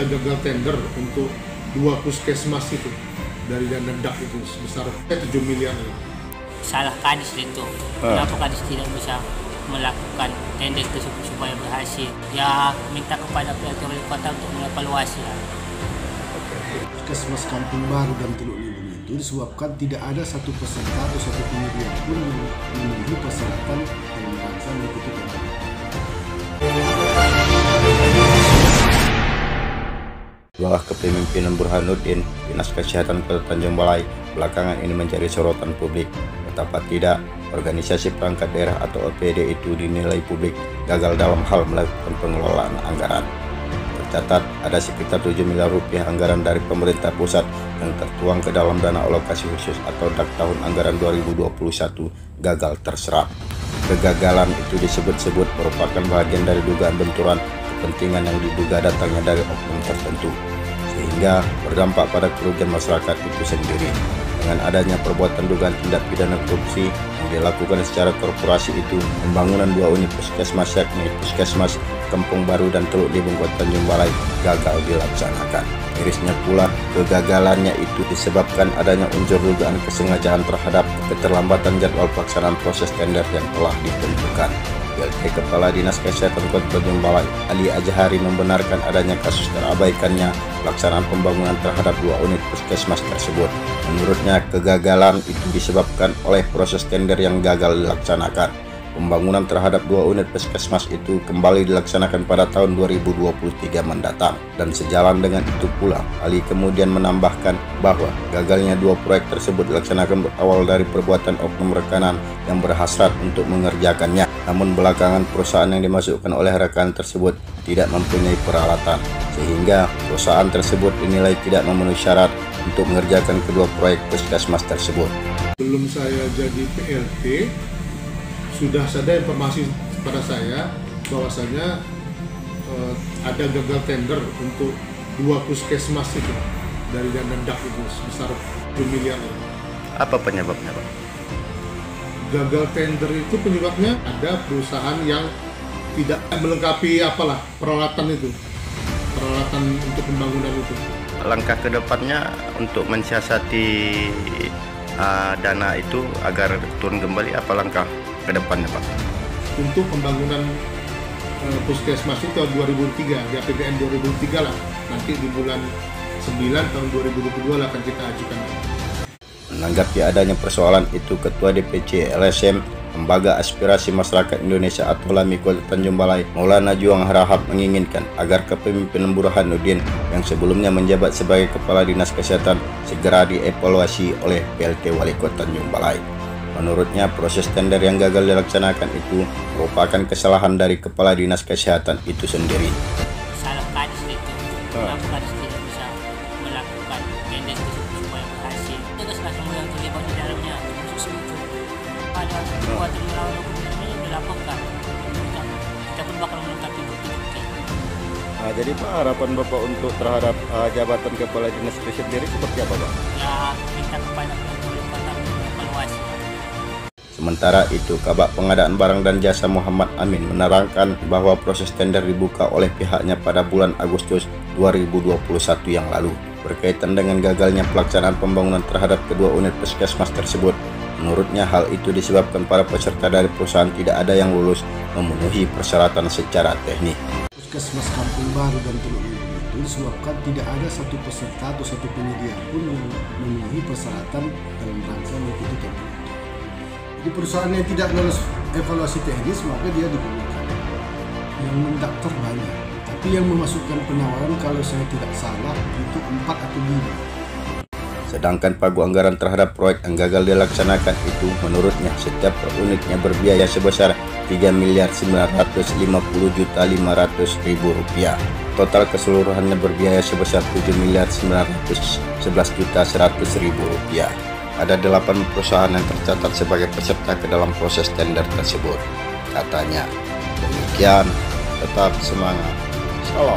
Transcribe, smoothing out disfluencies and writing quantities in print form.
gagal tender untuk 2 puskesmas itu dari dana DAK itu sebesar 7 miliar. Salah kadis itu. Kenapa kadis tidak bisa melakukan tender tersebut supaya berhasil? Ya minta kepada PLT Wali Kota untuk mengevaluasi. Puskesmas Kampung Baru dan Teluk Libung itu disebabkan tidak ada satu peserta atau satu penyedia pun yang memenuhi persyaratan dalam rangka mengikuti tender. Bawah kepemimpinan Burhanuddin, Dinas Kesehatan Kota Tanjung Balai belakangan ini menjadi sorotan publik. Betapa tidak, organisasi perangkat daerah atau OPD itu dinilai publik gagal dalam hal melakukan pengelolaan anggaran. Tercatat ada sekitar 7 miliar rupiah anggaran dari pemerintah pusat yang tertuang ke dalam dana alokasi khusus atau DAK tahun anggaran 2021 gagal terserap. Kegagalan itu disebut-sebut merupakan bagian dari dugaan benturan kepentingan yang diduga datangnya dari oknum tertentu, sehingga berdampak pada kerugian masyarakat itu sendiri. Dengan adanya perbuatan dugaan tindak pidana korupsi yang dilakukan secara korporasi itu, pembangunan 2 unit puskesmas yakni Puskesmas Kampung Baru dan Teluk Libung Kota Tanjung Balai gagal dilaksanakan. Mirisnya pula, kegagalannya itu disebabkan adanya unsur dugaan kesengajaan terhadap keterlambatan jadwal pelaksanaan proses tender yang telah ditentukan. PLT Kepala Dinas Kesehatan Kota Tanjung Balai, Ali Azhari, membenarkan adanya kasus terabaikannya pelaksanaan pembangunan terhadap 2 unit puskesmas tersebut. Menurutnya, kegagalan itu disebabkan oleh proses tender yang gagal dilaksanakan. Pembangunan terhadap 2 unit puskesmas itu kembali dilaksanakan pada tahun 2023 mendatang. Dan sejalan dengan itu pula, Ali kemudian menambahkan bahwa gagalnya 2 proyek tersebut dilaksanakan berawal dari perbuatan oknum rekanan yang berhasrat untuk mengerjakannya. Namun belakangan perusahaan yang dimasukkan oleh rekan tersebut tidak mempunyai peralatan, sehingga perusahaan tersebut dinilai tidak memenuhi syarat untuk mengerjakan kedua proyek puskesmas tersebut. Belum saya jadi PLT, sudah ada informasi pada saya bahwasanya ada gagal tender untuk 2 puskesmas itu dari dana DAK itu sebesar 7 miliar. Apa penyebabnya, Pak? Gagal tender itu penyebabnya ada perusahaan yang tidak melengkapi peralatan untuk pembangunan itu. Langkah kedepannya untuk mensiasati dana itu agar turun kembali, apa langkah ke depannya, Pak? Untuk pembangunan puskesmas itu tahun 2003, di APBN 2003 lah. Nanti di bulan 9 tahun 2022 lah akan kita ajukan. Menanggapi adanya persoalan itu, Ketua DPC LSM Lembaga Aspirasi Masyarakat Indonesia atau LAMI Kota Tanjung Balai, Maulana Juang Harahap, menginginkan agar kepemimpinan Burhanuddin yang sebelumnya menjabat sebagai Kepala Dinas Kesehatan segera dievaluasi oleh PLT Wali Kota Tanjung Balai. Menurutnya, proses tender yang gagal dilaksanakan itu merupakan kesalahan dari Kepala Dinas Kesehatan itu sendiri. Salah kadis itu. Kenapa kadis tidak bisa melakukan tender tersebut supaya berhasil? Tegaslah semua yang terlibat di dalamnya, khusus itu. Ada perbuatan melawan hukum yang dilaporkan. Kita pun bakal melengkapi bukti-bukti. Jadi Pak, harapan Bapak untuk terhadap jabatan Kepala Dinas itu sendiri seperti apa, Pak? Ya minta kepada Wali Kota mengevaluasi. Sementara itu, Kabak Pengadaan Barang dan Jasa Muhammad Amin menerangkan bahwa proses tender dibuka oleh pihaknya pada bulan Agustus 2021 yang lalu. Berkaitan dengan gagalnya pelaksanaan pembangunan terhadap kedua unit puskesmas tersebut, menurutnya hal itu disebabkan para peserta dari perusahaan tidak ada yang lulus memenuhi persyaratan secara teknis. Puskesmas Kampung Baru dan Teluk Libung itu disebabkan tidak ada satu peserta atau satu penyedia pun yang memenuhi persyaratan dalam rangka mengikuti tender. Di perusahaan yang tidak lolos evaluasi teknis, maka dia digugurkan. Yang mendaftar banyak, tapi yang memasukkan penawaran kalau saya tidak salah itu 4 atau 5. Sedangkan pagu anggaran terhadap proyek yang gagal dilaksanakan itu menurutnya setiap per unitnya berbiaya sebesar Rp3.950.500.000. Total keseluruhannya berbiaya sebesar Rp7.911.100.000. Ada 8 perusahaan yang tercatat sebagai peserta ke dalam proses tender tersebut, katanya. Demikian, tetap semangat. Salam.